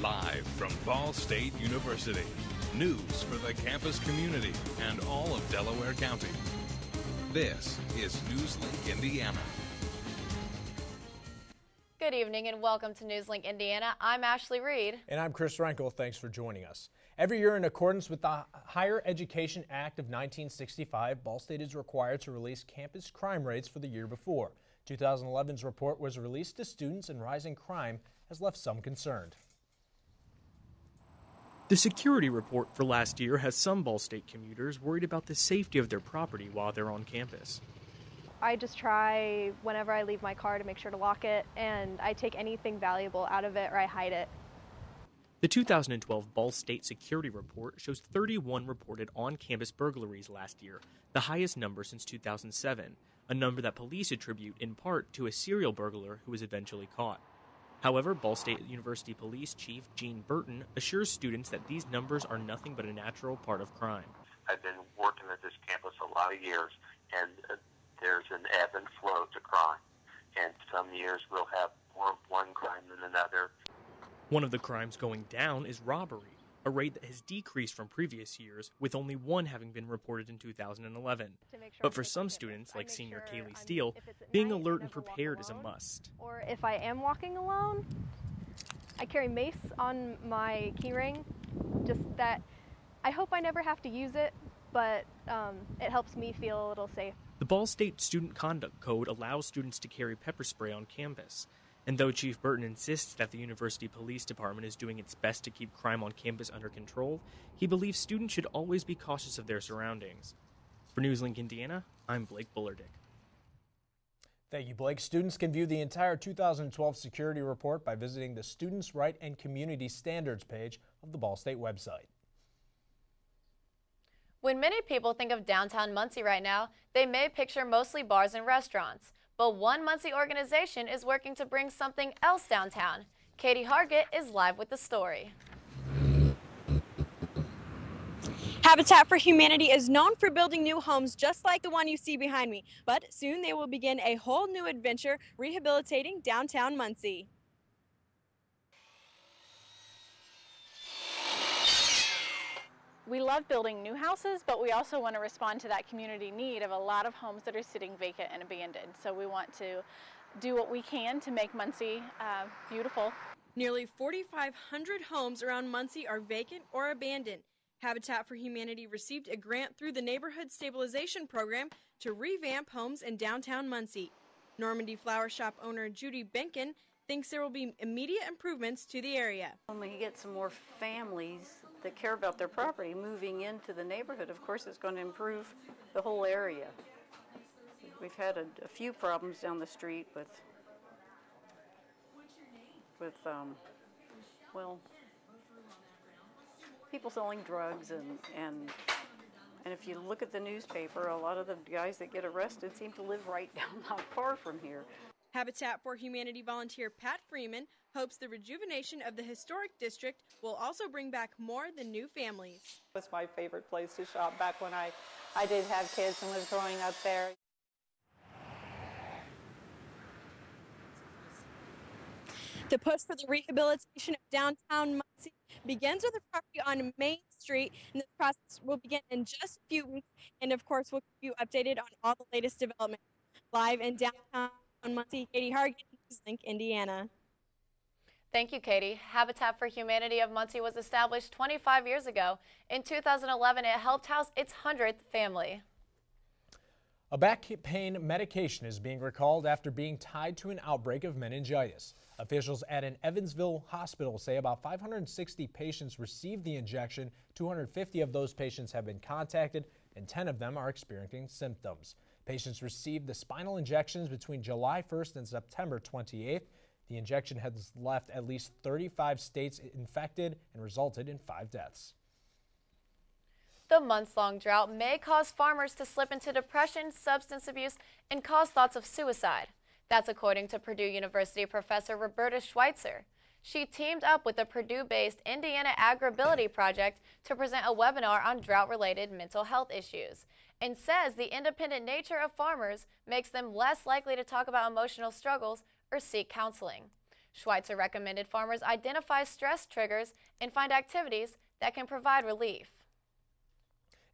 Live from Ball State University. News for the campus community and all of Delaware County. This is NewsLink Indiana. Good evening and welcome to NewsLink Indiana. I'm Ashley Reed. And I'm Chris Renkel. Thanks for joining us. Every year, in accordance with the Higher Education Act of 1965, Ball State is required to release campus crime rates for the year before. 2011's report was released to students, and rising crime has left some concerned. The security report for last year has some Ball State commuters worried about the safety of their property while they're on campus. I just try whenever I leave my car to make sure to lock it, and I take anything valuable out of it or I hide it. The 2012 Ball State Security Report shows 31 reported on-campus burglaries last year, the highest number since 2007, a number that police attribute in part to a serial burglar who was eventually caught. However, Ball State University Police Chief Gene Burton assures students that these numbers are nothing but a natural part of crime. I've been working at this campus a lot of years, and there's an ebb and flow to crime. And some years we'll have more of one crime than another. One of the crimes going down is robbery, a rate that has decreased from previous years, with only one having been reported in 2011. But for some students, like senior Kaylee Steele, being alert and prepared is a must. Or if I am walking alone, I carry mace on my keyring, just that I hope I never have to use it, but it helps me feel a little safe. The Ball State Student Conduct Code allows students to carry pepper spray on campus. And though Chief Burton insists that the University Police Department is doing its best to keep crime on campus under control, he believes students should always be cautious of their surroundings. For NewsLink Indiana, I'm Blake Bullerdick. Thank you, Blake. Students can view the entire 2012 security report by visiting the Students' Right and Community Standards page of the Ball State website. When many people think of downtown Muncie right now, they may picture mostly bars and restaurants. But one Muncie organization is working to bring something else downtown. Katie Hargett is live with the story. Habitat for Humanity is known for building new homes just like the one you see behind me, but soon they will begin a whole new adventure rehabilitating downtown Muncie. We love building new houses, but we also want to respond to that community need of a lot of homes that are sitting vacant and abandoned. So we want to do what we can to make Muncie beautiful. Nearly 4,500 homes around Muncie are vacant or abandoned. Habitat for Humanity received a grant through the Neighborhood Stabilization Program to revamp homes in downtown Muncie. Normandy Flower Shop owner Judy Benkin thinks there will be immediate improvements to the area. When we get some more families that care about their property moving into the neighborhood, of course it's going to improve the whole area. We've had a few problems down the street with people selling drugs and if you look at the newspaper, a lot of the guys that get arrested seem to live right down not far from here. Habitat for Humanity volunteer Pat Freeman hopes the rejuvenation of the historic district will also bring back more than new families. It's my favorite place to shop back when I did have kids and was growing up there. The push for the rehabilitation of downtown Muncie begins with a property on Main Street, and this process will begin in just a few weeks. And of course, we'll keep you updated on all the latest developments. Live in downtown Muncie, Katie Hargett, NewsLink, Indiana. Thank you, Katie. Habitat for Humanity of Muncie was established 25 years ago. In 2011, it helped house its 100th family. A back pain medication is being recalled after being tied to an outbreak of meningitis. Officials at an Evansville hospital say about 560 patients received the injection. 250 of those patients have been contacted, and 10 of them are experiencing symptoms. Patients received the spinal injections between July 1st and September 28th. The injection has left at least 35 states infected and resulted in 5 deaths. The months-long drought may cause farmers to slip into depression, substance abuse, and cause thoughts of suicide. That's according to Purdue University professor Roberta Schweitzer. She teamed up with the Purdue-based Indiana Agribility Project to present a webinar on drought-related mental health issues, and says the independent nature of farmers makes them less likely to talk about emotional struggles or seek counseling. Schweitzer recommended farmers identify stress triggers and find activities that can provide relief.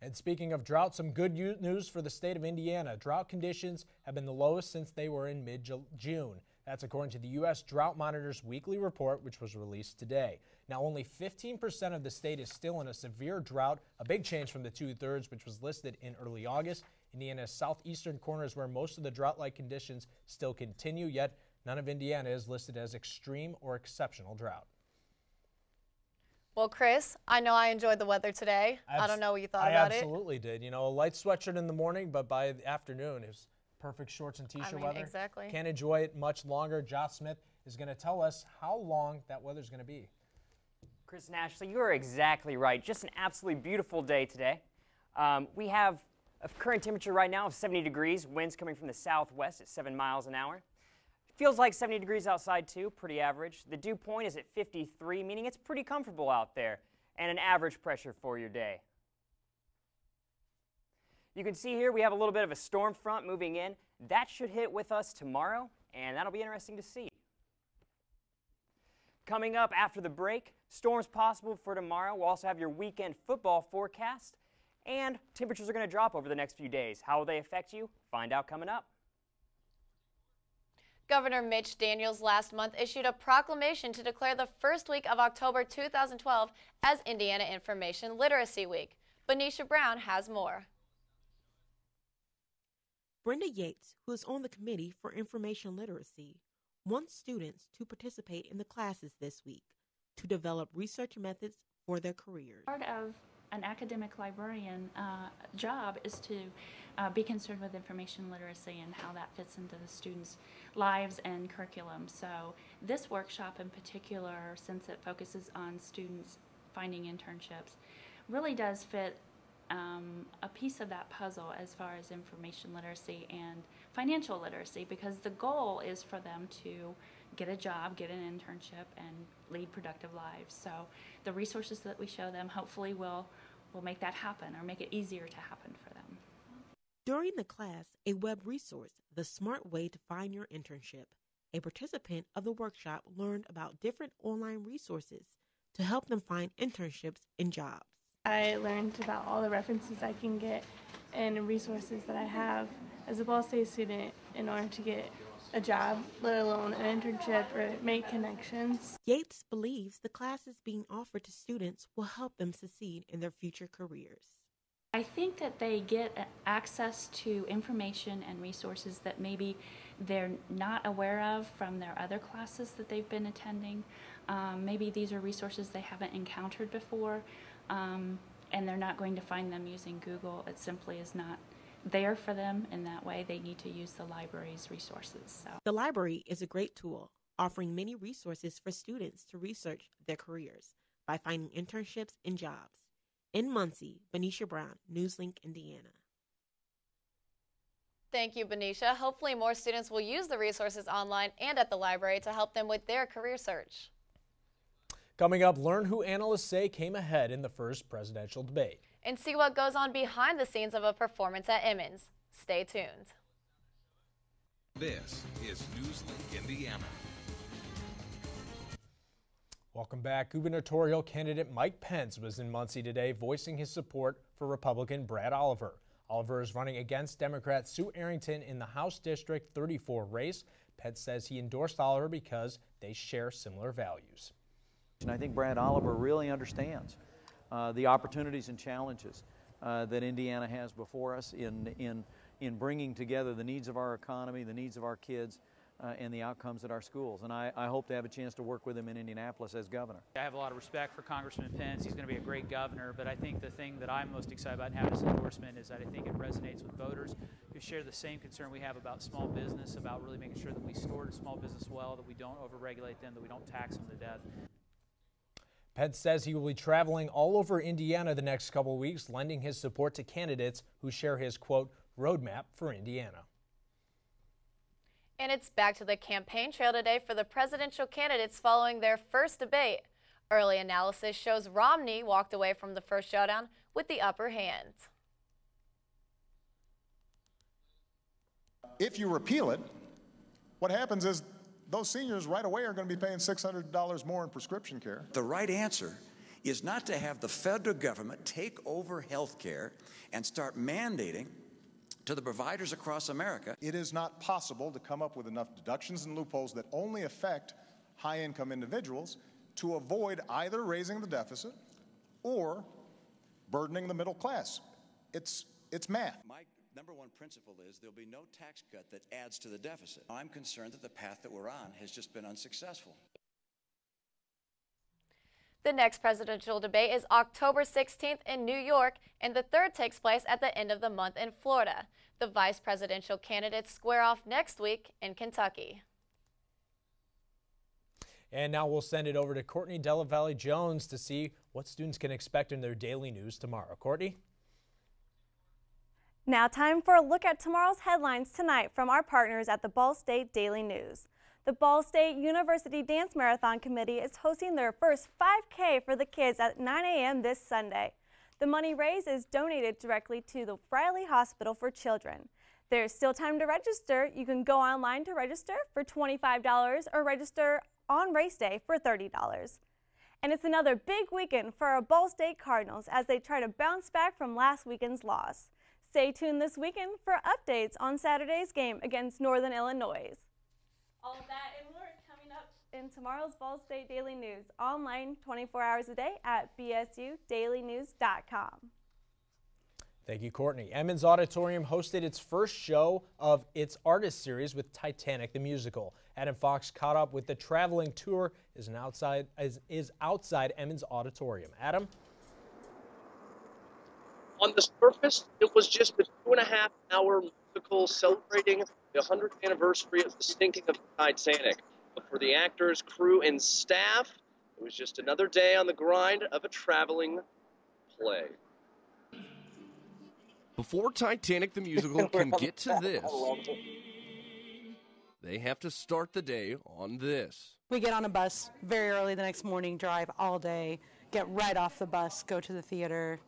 And speaking of drought, some good news for the state of Indiana. Drought conditions have been the lowest since they were in mid-June. That's according to the U.S. Drought Monitor's weekly report, which was released today. Now, only 15% of the state is still in a severe drought, a big change from the 2/3, which was listed in early August. Indiana's southeastern corner is where most of the drought-like conditions still continue, yet none of Indiana is listed as extreme or exceptional drought. Well, Chris, I know I enjoyed the weather today. I don't know what you thought about it. I absolutely did. You know, a light sweatshirt in the morning, but by the afternoon, it was perfect shorts and t-shirt weather. Exactly. Can't enjoy it much longer. Josh Smith is going to tell us how long that weather's going to be. Chris and Ashley, you are exactly right. Just an absolutely beautiful day today. We have a current temperature right now of 70 degrees, winds coming from the southwest at 7 miles an hour. Feels like 70 degrees outside too, pretty average. The dew point is at 53, meaning it's pretty comfortable out there, and an average pressure for your day. You can see here we have a little bit of a storm front moving in. That should hit with us tomorrow, and that'll be interesting to see. Coming up after the break, storms possible for tomorrow. We'll also have your weekend football forecast, and temperatures are going to drop over the next few days. How will they affect you? Find out coming up. Governor Mitch Daniels last month issued a proclamation to declare the first week of October 2012 as Indiana Information Literacy Week. Benicia Brown has more. Brenda Yates, who is on the Committee for Information Literacy, wants students to participate in the classes this week to develop research methods for their careers. Part of an academic librarian job is to be concerned with information literacy and how that fits into the students' lives and curriculum. So this workshop in particular, since it focuses on students finding internships, really does fit a piece of that puzzle as far as information literacy and financial literacy, because the goal is for them to get a job, get an internship, and lead productive lives. So the resources that we show them hopefully will make that happen, or make it easier to happen for them. During the class, a web resource, The Smart Way to Find Your Internship, a participant of the workshop learned about different online resources to help them find internships and jobs. I learned about all the references I can get and resources that I have as a Ball State student in order to get a job, let alone an internship or make connections. Yates believes the classes being offered to students will help them succeed in their future careers. I think that they get access to information and resources that maybe they're not aware of from their other classes that they've been attending. Maybe these are resources they haven't encountered before, and they're not going to find them using Google. It simply is not there for them in that way. They need to use the library's resources. So. The library is a great tool, offering many resources for students to research their careers by finding internships and jobs. In Muncie, Benicia Brown, NewsLink, Indiana. Thank you, Benicia. Hopefully more students will use the resources online and at the library to help them with their career search. Coming up, learn who analysts say came ahead in the first presidential debate. And see what goes on behind the scenes of a performance at Emmons. Stay tuned. This is NewsLink Indiana. Welcome back. Gubernatorial candidate Mike Pence was in Muncie today voicing his support for Republican Brad Oliver. Oliver is running against Democrat Sue Arrington in the House District 34 race. Pence says he endorsed Oliver because they share similar values. And I think Brad Oliver really understands the opportunities and challenges that Indiana has before us in bringing together the needs of our economy, the needs of our kids, and the outcomes at our schools. And I hope to have a chance to work with him in Indianapolis as governor. I have a lot of respect for Congressman Pence. He's going to be a great governor, but I think the thing that I'm most excited about in having this endorsement is that I think it resonates with voters who share the same concern we have about small business, about really making sure that we steward small business well, that we don't overregulate them, that we don't tax them to death. Pence says he will be traveling all over Indiana the next couple of weeks, lending his support to candidates who share his, quote, roadmap for Indiana. And it's back to the campaign trail today for the presidential candidates following their first debate. Early analysis shows Romney walked away from the first showdown with the upper hand. If you repeal it, what happens is those seniors right away are going to be paying $600 more in prescription care. The right answer is not to have the federal government take over health care and start mandating to the providers across America. It is not possible to come up with enough deductions and loopholes that only affect high-income individuals to avoid either raising the deficit or burdening the middle class. It's math. My number one principle is there'll be no tax cut that adds to the deficit. I'm concerned that the path that we're on has just been unsuccessful. The next presidential debate is October 16th in New York, and the third takes place at the end of the month in Florida. The vice presidential candidates square off next week in Kentucky. And now we'll send it over to Courtney Della Valle Jones to see what students can expect in their daily news tomorrow. Courtney? Now time for a look at tomorrow's headlines tonight from our partners at the Ball State Daily News. The Ball State University Dance Marathon Committee is hosting their first 5K for the kids at 9 a.m. this Sunday. The money raised is donated directly to the Riley Hospital for Children. There's still time to register. You can go online to register for $25 or register on race day for $30. And it's another big weekend for our Ball State Cardinals as they try to bounce back from last weekend's loss. Stay tuned this weekend for updates on Saturday's game against Northern Illinois. All of that and more coming up in tomorrow's Ball State Daily News, online 24 hours a day at bsudailynews.com. Thank you, Courtney. Emmons Auditorium hosted its first show of its artist series with Titanic the Musical. Adam Fox caught up with the traveling tour is outside Emmons Auditorium. Adam? On the surface, it was just a 2.5-hour musical celebrating the 100th anniversary of the sinking of the Titanic. But for the actors, crew, and staff, it was just another day on the grind of a traveling play. Before Titanic the Musical can get to this, they have to start the day on this. We get on a bus very early the next morning, drive all day, get right off the bus, go to the theater.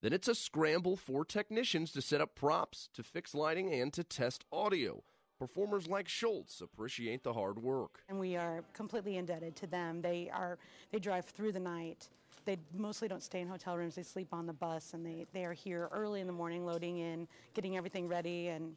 Then it's a scramble for technicians to set up props, to fix lighting, and to test audio. Performers like Schultz appreciate the hard work. And we are completely indebted to them. They drive through the night. They mostly don't stay in hotel rooms. They sleep on the bus, and they are here early in the morning loading in, getting everything ready, and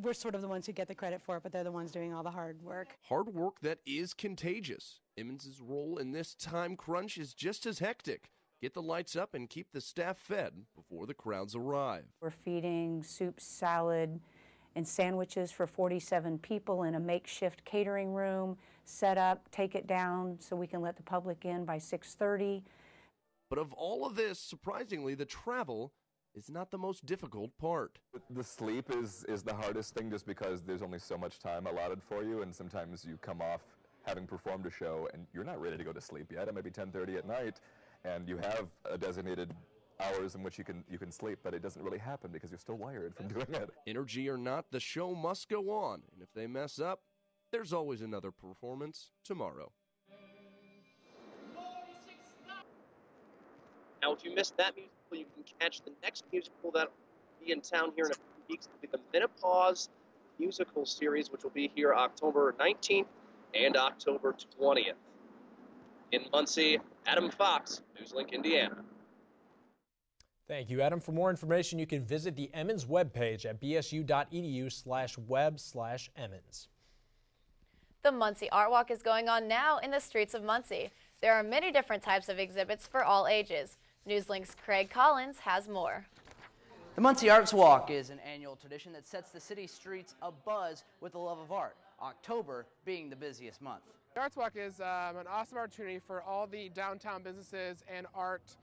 we're sort of the ones who get the credit for it, but they're the ones doing all the hard work. Hard work that is contagious. Emmons' role in this time crunch is just as hectic. Get the lights up and keep the staff fed before the crowds arrive. We're feeding soup, salad, and sandwiches for 47 people in a makeshift catering room, set up, take it down so we can let the public in by 6:30. But of all of this, surprisingly, the travel is not the most difficult part. The sleep is the hardest thing just because there's only so much time allotted for you, and sometimes you come off having performed a show and you're not ready to go to sleep yet. It might be 10:30 at night, and you have a designated hours in which you can sleep, but it doesn't really happen because you're still wired from doing it. Energy or not, the show must go on, and if they mess up, there's always another performance tomorrow. Now, if you missed that musical, you can catch the next musical that will be in town here in a few weeks. It'll be the Menopause Musical Series, which will be here October 19th and October 20th. In Muncie, Adam Fox, NewsLink, Indiana. Thank you, Adam. For more information, you can visit the Emmons webpage at bsu.edu/web/Emmons. The Muncie Art Walk is going on now in the streets of Muncie. There are many different types of exhibits for all ages. NewsLink's Craig Collins has more. The Muncie Arts Walk is an annual tradition that sets the city streets abuzz with the love of art, October being the busiest month. The Arts Walk is an awesome opportunity for all the downtown businesses and art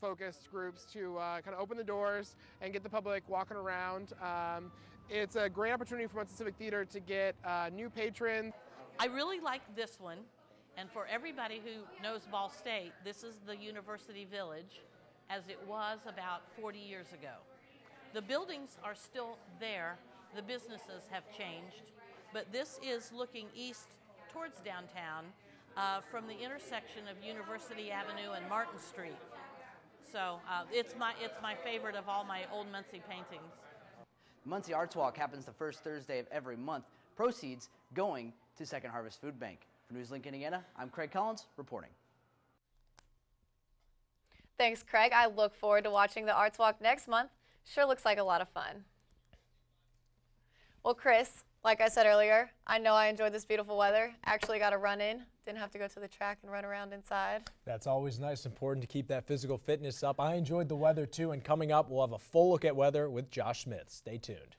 focused groups to kind of open the doors and get the public walking around. It's a great opportunity for Muncie Civic Theater to get new patrons. I really like this one, and for everybody who knows Ball State, this is the University Village as it was about 40 years ago. The buildings are still there, the businesses have changed, but this is looking east towards downtown from the intersection of University Avenue and Martin Street. So it's my favorite of all my old Muncie paintings. The Muncie Arts Walk happens the first Thursday of every month, proceeds going to Second Harvest Food Bank. For NewsLink Indiana, I'm Craig Collins reporting. Thanks, Craig. I look forward to watching the Arts Walk next month. Sure looks like a lot of fun. Well, Chris, like I said earlier, I know I enjoyed this beautiful weather. Actually got a run in. Didn't have to go to the track and run around inside. That's always nice. Important to keep that physical fitness up. I enjoyed the weather too, and coming up, we'll have a full look at weather with Josh Smith. Stay tuned.